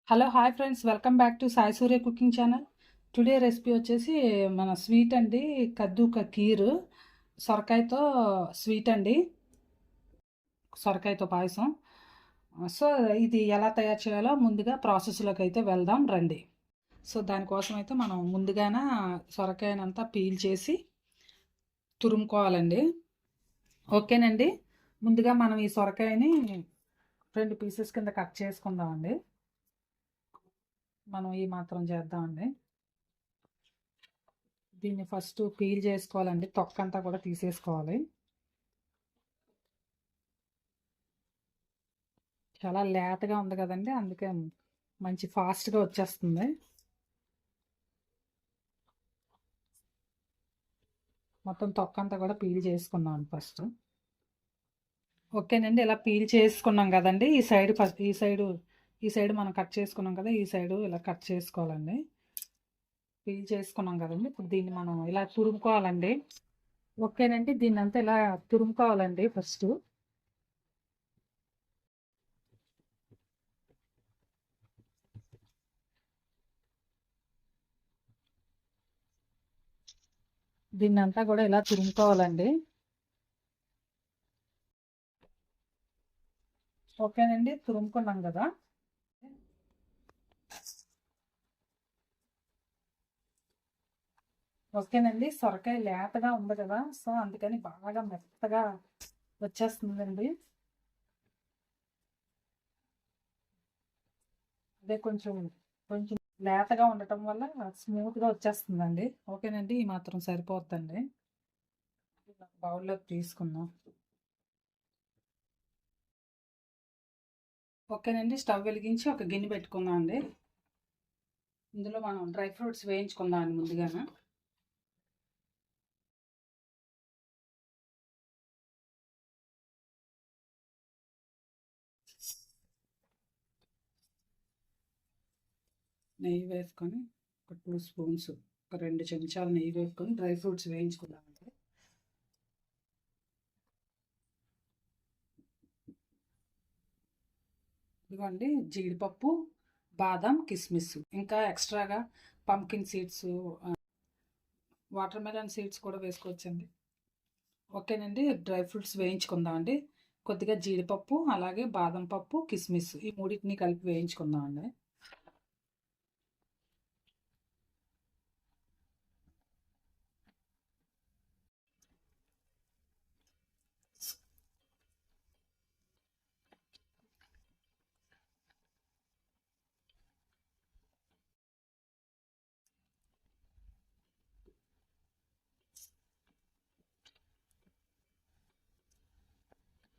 Hello hi friends, welcome back to Sai Surya cooking channel. Today recipe వచ్చేసి మన sweet అండి, కద్దు కా కీర్, సొరకాయతో స్వీట్ అండి, సొరకాయతో పాయసం. సో ఇది ఎలా తయారు చేయాలో ముందుగా ప్రాసెస్లోకి అయితే వెళ్దాం రండి. సో దానికోసం అయితే మనం ముందుగానే సొరకాయనంతా పీల్ చేసి తురుముకోవాలండి. ఓకేనండి, ముందుగా మనం ఈ సొరకాయని 2 పీసెస్ కింద కట్ చేసుకుందామండి. మనం ఈ మాత్రం చేద్దామండి. దీన్ని ఫస్ట్ పీల్ చేసుకోవాలండి, తొక్కంతా కూడా తీసేసుకోవాలి. చాలా లేతగా ఉంది కదండి, అందుకే మంచి ఫాస్ట్గా వచ్చేస్తుంది. మొత్తం తొక్కంతా కూడా పీల్ చేసుకున్నాం ఫస్ట్. ఓకేనండి, ఇలా పీల్ చేసుకున్నాం కదండి. ఈ సైడ్ మనం కట్ చేసుకున్నాం కదా, ఈ సైడ్ ఇలా కట్ చేసుకోవాలండి. పీల్ చేసుకున్నాం కదండి, ఇప్పుడు దీన్ని మనం ఇలా తురుముకోవాలండి. ఓకేనండి, దీన్ని అంతా ఇలా తురుముకోవాలండి ఫస్ట్. దీన్ని అంతా కూడా ఇలా తురుముకోవాలండి. ఓకేనండి, తురుముకున్నాం కదా. ఓకేనండి, సొరకాయ లేతగా ఉంది కదా, సో అందుకని బాగా మెత్తగా వచ్చేస్తుందండి. అదే కొంచెం కొంచెం లేతగా ఉండటం వల్ల స్మూత్గా వచ్చేస్తుందండి. ఓకేనండి, ఈ మాత్రం సరిపోతుందండి. బౌల్లోకి తీసుకుందాం. ఓకేనండి, స్టవ్ వెలిగించి ఒక గిన్నె పెట్టుకుందాం అండి. ఇందులో మనం డ్రై ఫ్రూట్స్ వేయించుకుందాం అండి ముందుగానే. నెయ్యి వేసుకొని ఒక 2 స్పూన్స్, ఒక 2 చెంచాలు నెయ్యి వేసుకొని డ్రై ఫ్రూట్స్ వేయించుకుందామండి. ఇదిగోండి, జీడిపప్పు, బాదం, కిస్మిస్, ఇంకా ఎక్స్ట్రాగా pumpkin seeds, water melon seeds కూడా వేసుకోవచ్చండి. ఓకేనండి, డ్రై ఫ్రూట్స్ వేయించుకుందామండి. కొద్దిగా జీడిపప్పు, అలాగే బాదం పప్పు, కిస్మిస్, ఈ మూడింటిని కలిపి వేయించుకుందామండి.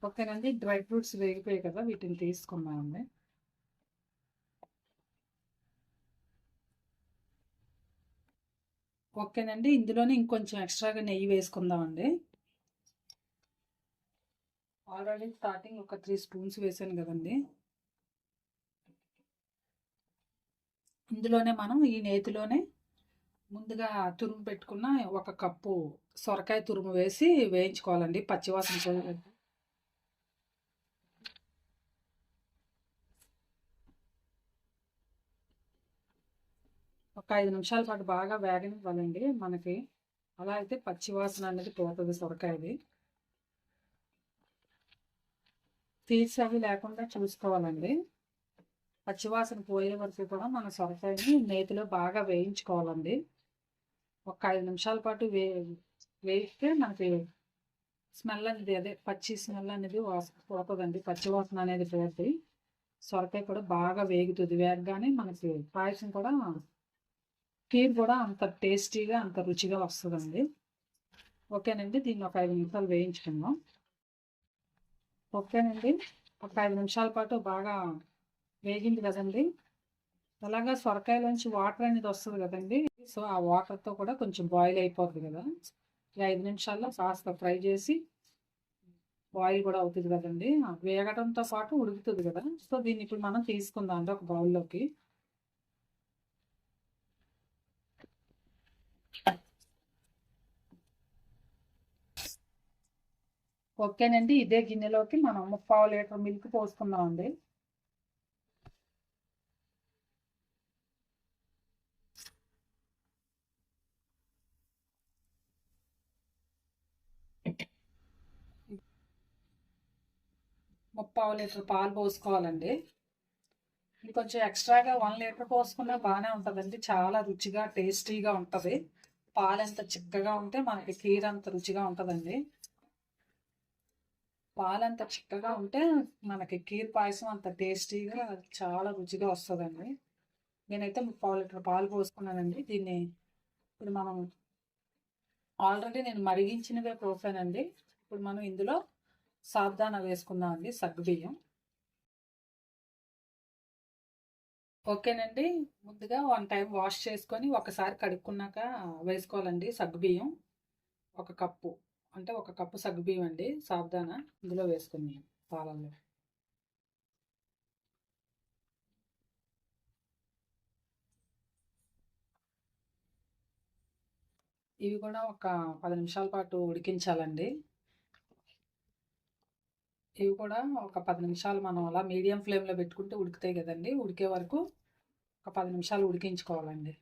ఓకేనండి, డ్రై ఫ్రూట్స్ వేగిపోయాయి కదా, వీటిని తీసుకుందామండి. ఓకేనండి, ఇందులోనే ఇంకొంచెం ఎక్స్ట్రాగా నెయ్యి వేసుకుందామండి. ఆల్రెడీ స్టార్టింగ్ ఒక 3 స్పూన్స్ వేసాను కదండి. ఇందులోనే మనం ఈ నేతిలోనే ముందుగా తురుము పెట్టుకున్న 1 కప్పు సొరకాయ తురుము వేసి వేయించుకోవాలండి, పచ్చివాసన పోయేటట్టు. ఒక 5 నిమిషాల పాటు బాగా వేగనివ్వాలండి మనకి. అలా అయితే పచ్చివాసన అనేది పోతుంది సొరకాయది. సీడ్స్ అవి లేకుండా చూసుకోవాలండి. పచ్చివాసన పోయే వరకు కూడా మన సొరకాయని నేతిలో బాగా వేయించుకోవాలండి. ఒక 5 నిమిషాల పాటు వేయిస్తే మనకి స్మెల్ అనేది, అదే పచ్చి స్మెల్ అనేది పోతుందండి, పచ్చివాసన అనేది పోతుంది. సొరకాయ కూడా బాగా వేగుతుంది. వేగగానే మనకి పాయసం కూడా, కీర్ కూడా అంత టేస్టీగా, అంత రుచిగా వస్తుందండి. ఓకేనండి, దీన్ని ఒక 5 నిమిషాలు వేయించుకుందాం. ఓకేనండి, ఒక 5 నిమిషాల పాటు బాగా వేగింది కదండి. అలాగా సొరకాయలోంచి వాటర్ అనేది వస్తుంది కదండి, సో ఆ వాటర్తో కూడా కొంచెం బాయిల్ అయిపోతుంది కదా. ఈ 5 నిమిషాల్లో కాస్త ఫ్రై చేసి బాయిల్ కూడా అవుతుంది కదండి, వేగడంతో పాటు ఉడుకుతుంది కదా. సో దీన్ని ఇప్పుడు మనం తీసుకుందాం అండి ఒక బౌల్లోకి. ఓకేనండి, ఇదే గిన్నెలోకి మనం 3/4 లీటర్ మిల్క్ పోసుకుందాం అండి. ముప్పావు లీటర్ పాలు పోసుకోవాలండి. ఇంకొంచెం ఎక్స్ట్రాగా 1 లీటర్ పోసుకున్నా బాగానే ఉంటుందండి. చాలా రుచిగా టేస్టీగా ఉంటుంది. పాలు ఎంత చిక్కగా ఉంటే మనకి కీర్ అంత రుచిగా ఉంటుందండి. పాలు అంత చిక్కగా ఉంటే మనకి కీర్ పాయసం అంత టేస్టీగా చాలా రుచిగా వస్తుందండి. నేనైతే 3/4 లీటర్ పాలు పోసుకున్నానండి. దీన్ని ఇప్పుడు మనం ఆల్రెడీ నేను మరిగించినవే పోసానండి. ఇప్పుడు మనం ఇందులో సాబ్దానా వేసుకుందాం అండి, సగ్గుబియ్యం. ఓకేనండి, ముందుగా 1 టైం వాష్ చేసుకొని ఒకసారి కడుక్కున్నాక వేసుకోవాలండి సగ్గుబియ్యం. 1 కప్పు అంటే 1 కప్పు సగ్గుబియ్యం అండి, సాబ్దానా ఇందులో వేసుకుందాం పాలల్లో. ఇవి కూడా ఒక 10 నిమిషాల పాటు ఉడికించాలండి. ఇవి కూడా ఒక 10 నిమిషాలు మనం అలా మీడియం ఫ్లేమ్లో పెట్టుకుంటే ఉడుకుతాయి కదండి. ఉడికే వరకు ఒక 10 నిమిషాలు ఉడికించుకోవాలండి.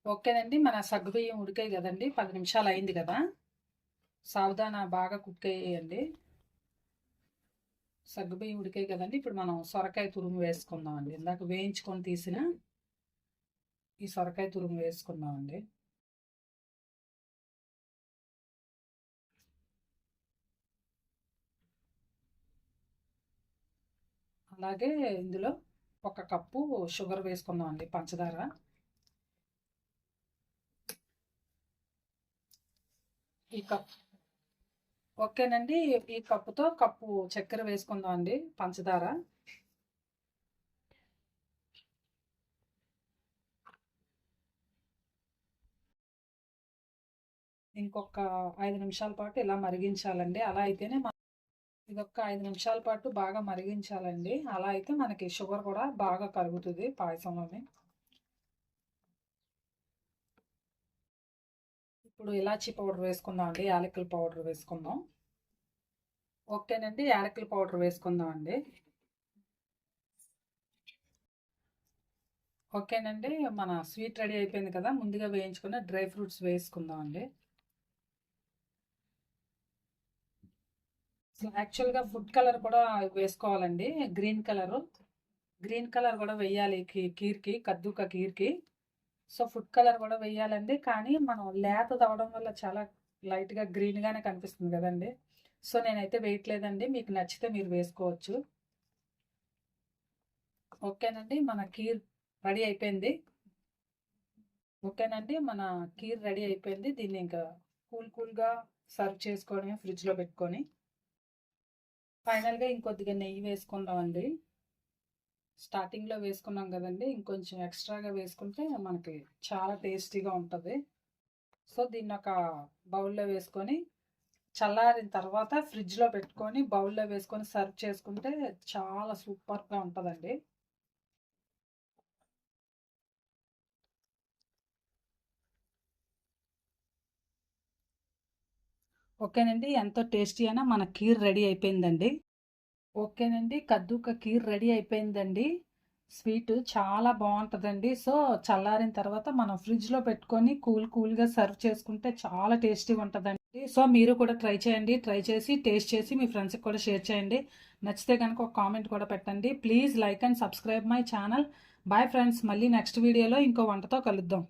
ఓకేనండి, మన సగ్గుబియ్యం ఉడికాయి కదండి. 10 నిమిషాలు అయింది కదా. సావధాన బాగా కుక్ అయ్యేయండి. సగ్గుబియ్యం ఉడికాయి కదండి. ఇప్పుడు మనం సొరకాయ తురుము వేసుకుందాం అండి. ఇందాక వేయించుకొని తీసిన ఈ సొరకాయ తురుము వేసుకుందాం అండి. అలాగే ఇందులో 1 కప్పు షుగర్ వేసుకుందాం అండి, పంచదార. ఈ కప్ ఓకేనండి, ఈ కప్పుతో కప్పు చక్కెర వేసుకుందాం అండి, పంచదార. ఇంకొక 5 నిమిషాల పాటు ఇలా మరిగించాలండి. అలా అయితేనే ఇదొక 5 నిమిషాల పాటు బాగా మరిగించాలండి. అలా అయితే మనకి షుగర్ కూడా బాగా కరుగుతుంది పాయసంలోని. ఇప్పుడు ఇలాచీ పౌడర్ వేసుకుందాం అండి, యాలకుల పౌడర్ వేసుకుందాం. ఓకేనండి, యాలకుల పౌడర్ వేసుకుందాం అండి. ఓకేనండి, మన స్వీట్ రెడీ అయిపోయింది కదా. ముందుగా వేయించుకున్న డ్రై ఫ్రూట్స్ వేసుకుందాం అండి. యాక్చువల్గా ఫుడ్ కలర్ కూడా వేసుకోవాలండి, గ్రీన్ కలర్ కూడా వేయాలి కీర్కి, కద్దుక కీర్కి. సో ఫుడ్ కలర్ కూడా వేయాలండి. కానీ మనం లేత తవ్వడం వల్ల చాలా లైట్గా గ్రీన్గానే కనిపిస్తుంది కదండి. సో నేనైతే వేయట్లేదండి, మీకు నచ్చితే మీరు వేసుకోవచ్చు. ఓకేనండి, మన కీర్ రెడీ అయిపోయింది. దీన్ని ఇంకా కూల్గా సర్వ్ చేసుకొని ఫ్రిడ్జ్లో పెట్టుకొని ఫైనల్గా ఇంకొద్దిగా నెయ్యి వేసుకుందామండి. స్టార్టింగ్లో వేసుకున్నాం కదండి, ఇంకొంచెం ఎక్స్ట్రాగా వేసుకుంటే మనకి చాలా టేస్టీగా ఉంటుంది. సో దీన్ని ఒక బౌల్లో వేసుకొని చల్లారిన తర్వాత ఫ్రిడ్జ్లో పెట్టుకొని బౌల్లో వేసుకొని సర్వ్ చేసుకుంటే చాలా సూపర్గా ఉంటుందండి. ఓకేనండి, ఎంతో టేస్టీ అయినా మన కీర్ రెడీ అయిపోయిందండి. ఓకేనండి, కద్దుక కీర్ రెడీ అయిపోయిందండి. స్వీట్ చాలా బాగుంటుందండి. సో చల్లారిన తర్వాత మనం ఫ్రిడ్జ్లో పెట్టుకొని కూల్గా సర్వ్ చేసుకుంటే చాలా టేస్టీగా ఉంటుందండి. సో మీరు కూడా ట్రై చేయండి. ట్రై చేసి టేస్ట్ చేసి మీ ఫ్రెండ్స్కి కూడా షేర్ చేయండి. నచ్చితే కనుక ఒక కామెంట్ కూడా పెట్టండి. Please like and subscribe my channel. Bye friends, మళ్ళీ నెక్స్ట్ వీడియోలో ఇంకో వంటతో కలుద్దాం.